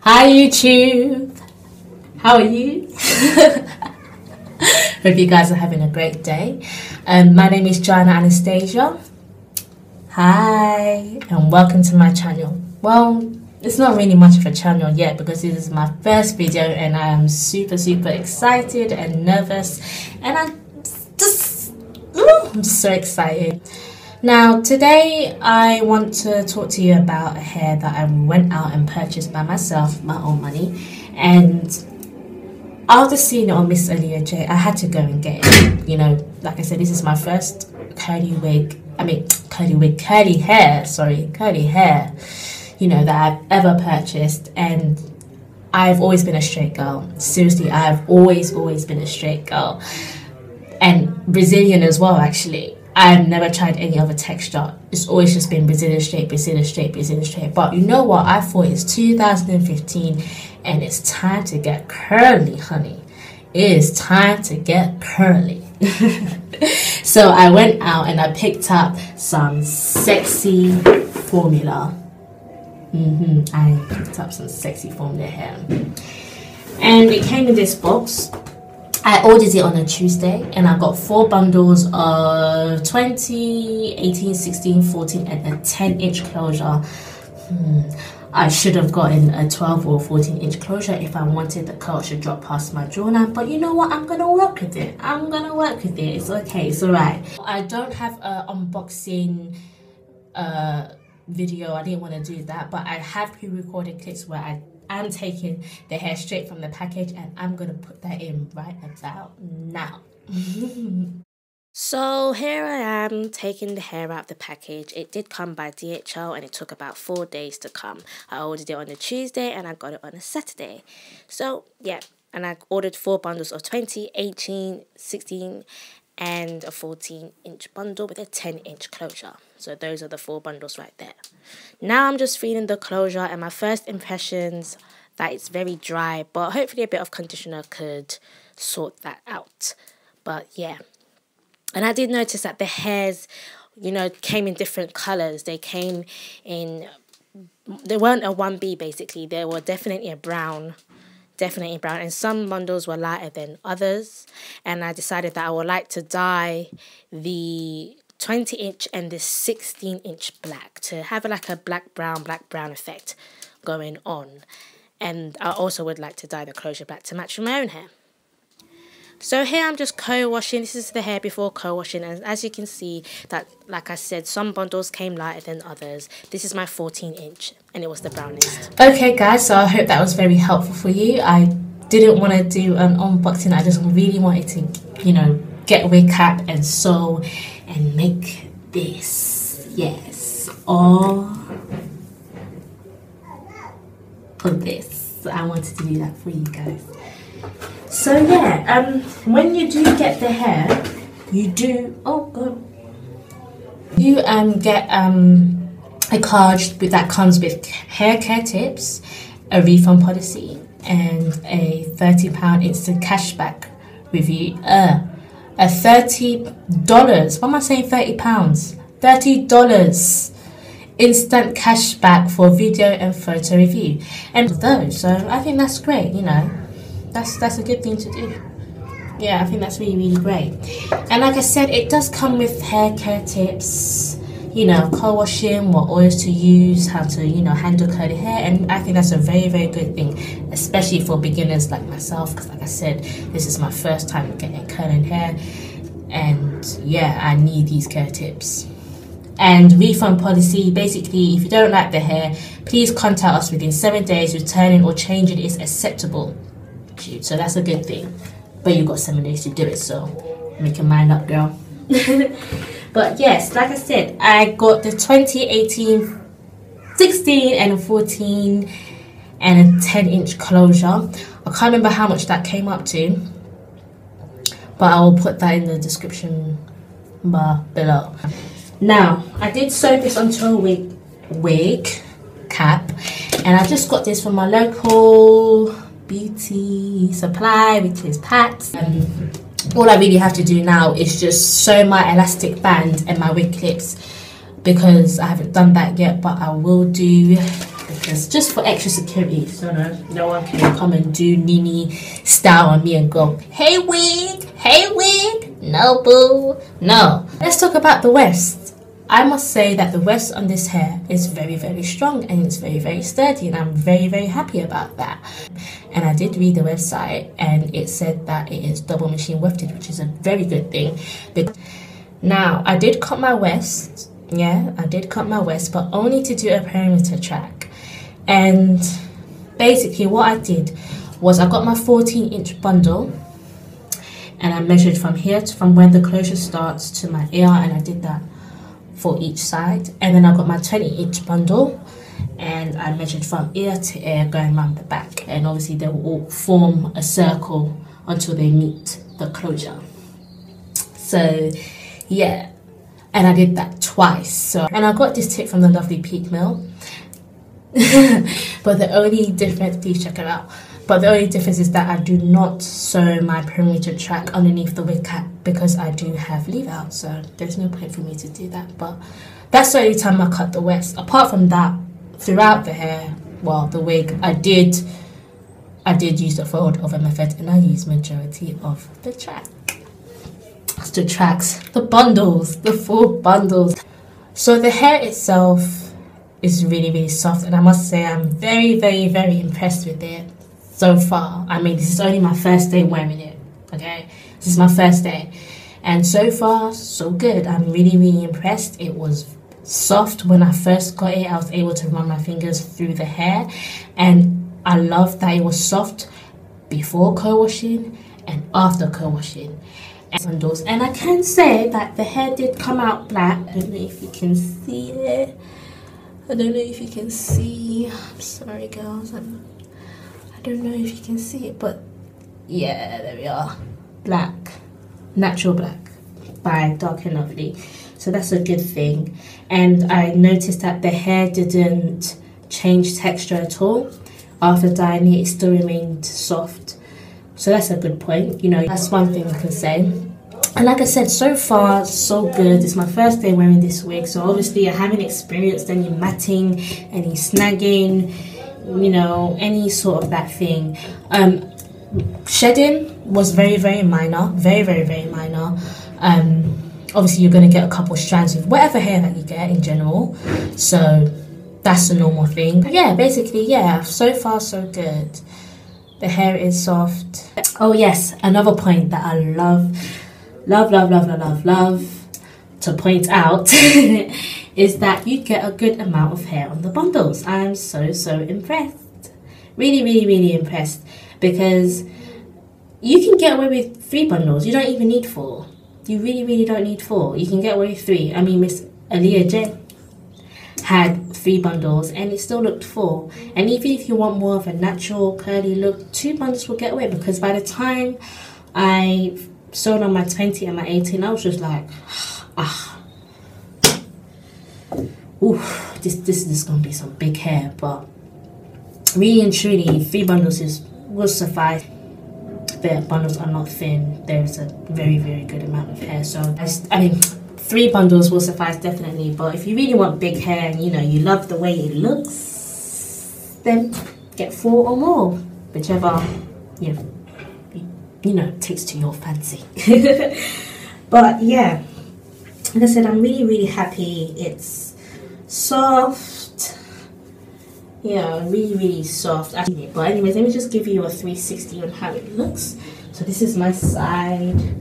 Hi YouTube, how are you? Hope you guys are having a great day. My name is Joanna Anastasia. Hi, and welcome to my channel. Well, it's not really much of a channel yet because this is my first video and I am super excited and nervous, and I'm just so excited. Now today I want to talk to you about a hair that I went out and purchased by myself, my own money, and after seeing it on Miss Aliexpress, I had to go and get it. You know, like I said, this is my first curly hair, you know, that I've ever purchased, and I've always been a straight girl. Seriously, I've always been a straight girl, and Brazilian as well, actually. I've never tried any other texture. It's always just been Brazilian straight. But you know what? I thought it's 2015 and it's time to get curly, honey. It is time to get curly. So I went out and I picked up some sexy formula. I picked up some sexy formula hair. And it came in this box. I ordered it on a Tuesday and I got 4 bundles of 20, 18, 16, 14 and a 10-inch closure. I should have gotten a 12 or 14-inch closure if I wanted the curl to drop past my jawline, but you know what, I'm gonna work with it. It's okay, it's alright. I don't have an unboxing video. I didn't want to do that, but I have pre-recorded clips where I'm taking the hair straight from the package, and I'm gonna put that in right about now. So here I am taking the hair out of the package. It did come by DHL and it took about 4 days to come. I ordered it on a Tuesday and I got it on a Saturday. So yeah, and I ordered 4 bundles of 20, 18, 16 and a 14-inch bundle with a 10-inch closure. So those are the 4 bundles right there. Now I'm just feeling the closure, and my first impressions that it's very dry, but hopefully a bit of conditioner could sort that out. But yeah, and I did notice that the hairs, you know, came in different colors. They weren't a 1B basically. They were definitely a brown. And some bundles were lighter than others, and I decided that I would like to dye the 20-inch and the 16-inch black to have like a black brown effect going on. And I also would like to dye the closure black to match my own hair. So here I'm just co-washing. This is the hair before co-washing, and as you can see that, like I said, some bundles came lighter than others. This is my 14-inch and it was the brownest. Okay guys, so I hope that was very helpful for you. I didn't want to do an unboxing. I just really wanted to, you know, get a wig cap and sew and make this. Yes, all for this. I wanted to do that for you guys. So yeah, when you do get the hair, you do get a card that comes with hair care tips, a refund policy, and a £30 instant cashback review. A $30. Why am I saying £30? $30 instant cashback for video and photo review, and those. So I think that's great. You know. That's a good thing to do. Yeah, I think that's really great. And like I said, it does come with hair care tips, you know, co-washing, what oils to use, how to, you know, handle curly hair, and I think that's a very good thing, especially for beginners like myself, because like I said, this is my first time getting curling hair, and yeah, I need these care tips. And refund policy, basically, if you don't like the hair, please contact us within 7 days. Returning or changing is acceptable. So that's a good thing, but you've got 7 days to do it, so make your mind up, girl. But yes, like I said, I got the 20, 18, 16 and a 14 and a 10-inch closure. I can't remember how much that came up to, but I will put that in the description bar below. Now I did sew this onto a wig cap, and I just got this from my local beauty supply, which is Pat. All I really have to do now is just sew my elastic band and my wig clips, because I haven't done that yet, but I will do, because just for extra security, so no one can come and do Nini style on me and go, hey wig, no boo, no. Let's talk about the west. I must say that the west on this hair is very, very strong and it's very, very sturdy, and I'm very, very happy about that. And I did read the website and it said that it is double machine wefted, which is a very good thing. Now, I did cut my west. Yeah, I did cut my west, but only to do a perimeter track. And basically what I did was I got my 14-inch bundle and I measured from here from where the closure starts to my ear, and I did that for each side. And then I got my 20-inch bundle and I measured from ear to ear going around the back, and obviously they will all form a circle until they meet the closure. So yeah, and I did that twice. So, and I got this tip from the lovely Peak Mill. But the only difference, please check it out. But the only difference is that I do not sew my perimeter track underneath the wig cap because I do have leave out. So there's no point for me to do that. But that's the only time I cut the west. Apart from that, throughout the hair, well, the wig, I did use the fold over method, and I used majority of the track. The tracks, the bundles, the full bundles. So the hair itself is really, really soft, and I must say I'm very, very, very impressed with it so far. I mean, this is only my first day wearing it, okay? This is my first day, and so far so good. I'm really, really impressed. It was soft when I first got it. I was able to run my fingers through the hair, and I love that it was soft before co-washing and after co-washing. And I can say that the hair did come out black. I don't know if you can see it. I don't know if you can see. I'm sorry, girls. I don't know if you can see it, but yeah, there we are. Black, natural black by Dark and Lovely. So that's a good thing. And I noticed that the hair didn't change texture at all. After dyeing it, it still remained soft. So that's a good point, you know, that's one thing I can say. And like I said, so far, so good. It's my first day wearing this wig, so obviously I haven't experienced any matting, any snagging, you know, any sort of that thing. Shedding was very, very minor, very, very, very minor. Obviously you're going to get a couple strands of whatever hair that you get in general, so that's a normal thing. But yeah, basically, yeah, so far so good. The hair is soft. Oh yes, another point that I love to point out is that you get a good amount of hair on the bundles. I'm so impressed. Really, really, really impressed, because you can get away with 3 bundles. You don't even need 4. You really, really don't need 4. You can get away with 3. I mean, Miss Aaliyah J had 3 bundles and it still looked full. And even if you want more of a natural curly look, 2 bundles will get away, because by the time I sewed on my 20 and my 18, I was just like, ooh, this is gonna be some big hair. But really and truly, 3 bundles will suffice. The bundles are not thin. There's a very, very good amount of hair. So I mean, 3 bundles will suffice definitely. But if you really want big hair and you know you love the way it looks, then get 4 or more, whichever you know takes to your fancy. But yeah, like I said, I'm really, really happy. It's soft, yeah, really, really soft. But anyways, let me just give you a 360 on how it looks. So this is my side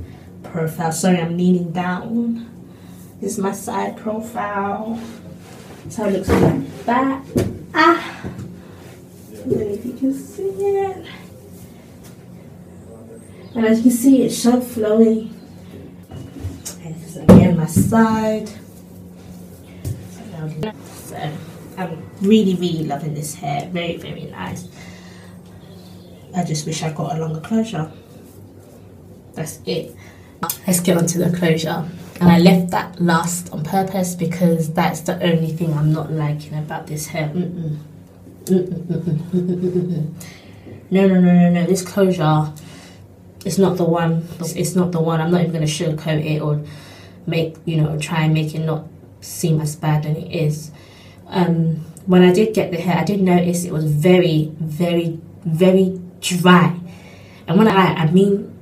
profile. Sorry, I'm leaning down. This is my side profile. That's how it looks on the back. I don't know if you can see it. And as you can see, it's so flowy. And this is again my side. So I'm really, really loving this hair. Very, very nice. I just wish I got a longer closure. That's it. Let's get on to the closure. And I left that last on purpose because that's the only thing I'm not liking about this hair. No. This closure is not the one. It's not the one. I'm not even going to sugarcoat it or try and make it not seem as bad than it is. when I did get the hair, I did notice it was very, very, very dry. And when I mean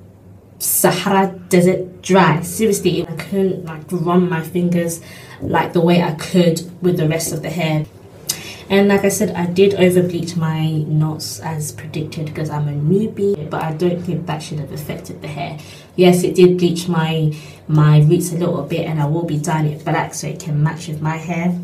Sahara Desert dry. Seriously, I couldn't like run my fingers like the way I could with the rest of the hair. And like I said, I did over bleach my knots as predicted because I'm a newbie, but I don't think that should have affected the hair. Yes, it did bleach my roots a little bit, and I will be dyeing it black so it can match with my hair.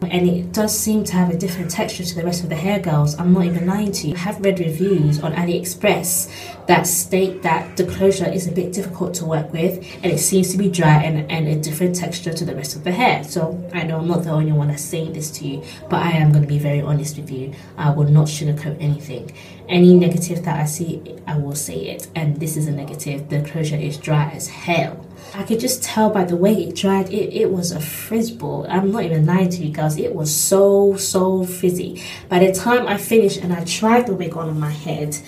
And it does seem to have a different texture to the rest of the hair, girls. I'm not even lying to you. I have read reviews on Aliexpress that state that the closure is a bit difficult to work with, and it seems to be dry and a different texture to the rest of the hair. So I know I'm not the only one that's saying this to you, but I am going to be very honest with you. I will not sugarcoat anything. Any negative that I see, I will say it. And this is a negative. The closure is dry as hell. I could just tell by the way it dried. It was a frizz ball. I'm not even lying to you guys. It was so frizzy. By the time I finished and I tried the wig on my head,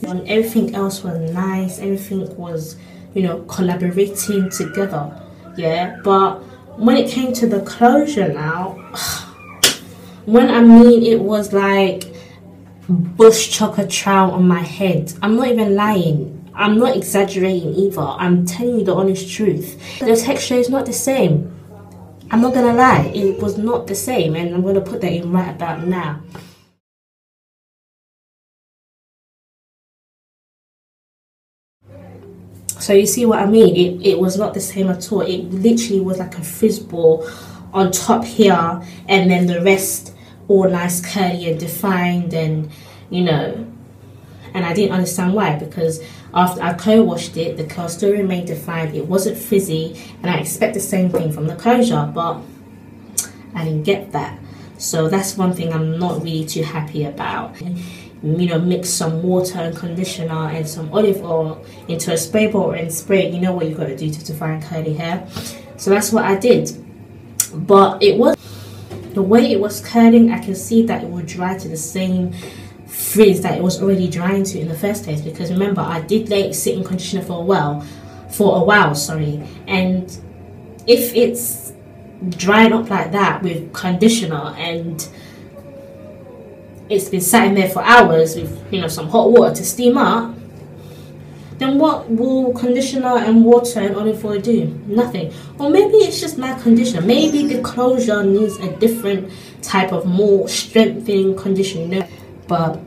and everything else was nice. Everything was, you know, collaborating together. Yeah, but when it came to the closure now, when I mean it was like bush chocolate trout on my head. I'm not even lying. I'm not exaggerating either. I'm telling you the honest truth. The texture is not the same. I'm not gonna lie. It was not the same, and I'm gonna put that in right about now. So you see what I mean? It was not the same at all. It literally was like a frizz ball on top here, and then the rest all nice curly and defined, and you know. And I didn't understand why, because after I co-washed it, the curl still remained defined. It wasn't frizzy, and I expect the same thing from the closure, but I didn't get that. So that's one thing I'm not really too happy about. You know, mix some water and conditioner and some olive oil into a spray bottle and spray it. You know what you've got to do to define curly hair. So that's what I did. But it was, the way it was curling, I can see that it would dry to the same frizz that it was already drying to in the first place, because remember I did let it sit in conditioner for a while, and if it's drying up like that with conditioner and it's been sat in there for hours with, you know, some hot water to steam up, then what will conditioner and water and olive oil do? Nothing. Or maybe it's just my conditioner. Maybe the closure needs a different type of more strengthening conditioner. But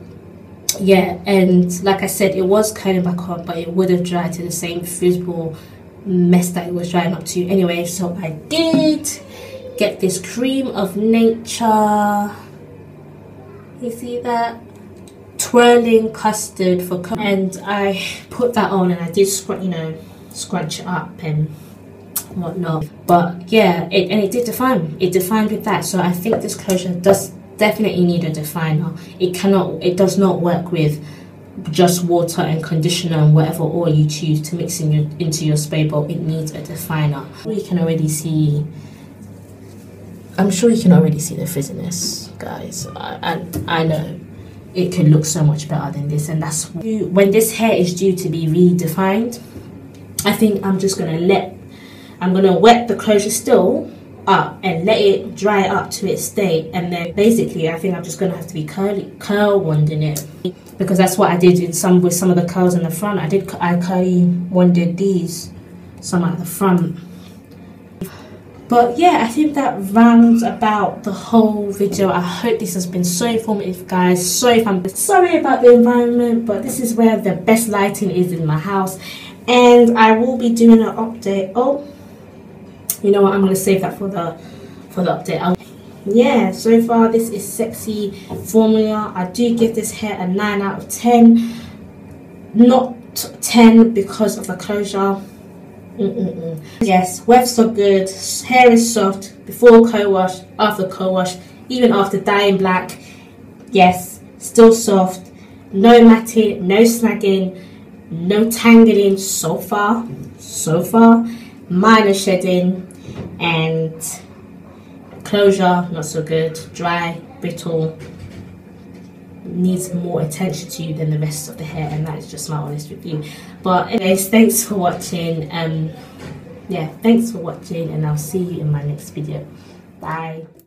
yeah, and like I said, it was curling back up, but it would have dried to the same fizzball mess that it was drying up to anyway. So I did get this cream of nature. You see that? Twirling custard for color. And I put that on, and I did scrunch it up and whatnot. But yeah, it did define. It defined with that. So I think this closure does definitely need a definer. It does not work with just water and conditioner and whatever oil you choose to mix into your spray bowl. It needs a definer. You can already see, I'm sure you can already see the frizziness, guys. I know it could look so much better than this, and that's when this hair is due to be redefined. I think I'm just gonna wet the closure still up and let it dry up to its state, and then basically I think I'm just gonna have to be curl wanding it, because that's what I did with some of the curls in the front. I curly wanded these some at the front. But yeah, I think that rounds about the whole video. I hope this has been so informative, guys. Sorry about the environment, but this is where the best lighting is in my house, and I will be doing an update. Oh, you know what, I'm going to save that for the update. Yeah, so far this is Sexy Formula. I do give this hair a 9 out of 10. Not 10 because of the closure. Yes, wefts are good. Hair is soft before co-wash, after co-wash, even after dyeing black. Yes, still soft. No matting, no snagging, no tangling so far. Minor shedding, and closure not so good. Dry, brittle, needs more attention to you than the rest of the hair, and that is just my honest review. But anyways, thanks for watching. Yeah, thanks for watching, and I'll see you in my next video. Bye.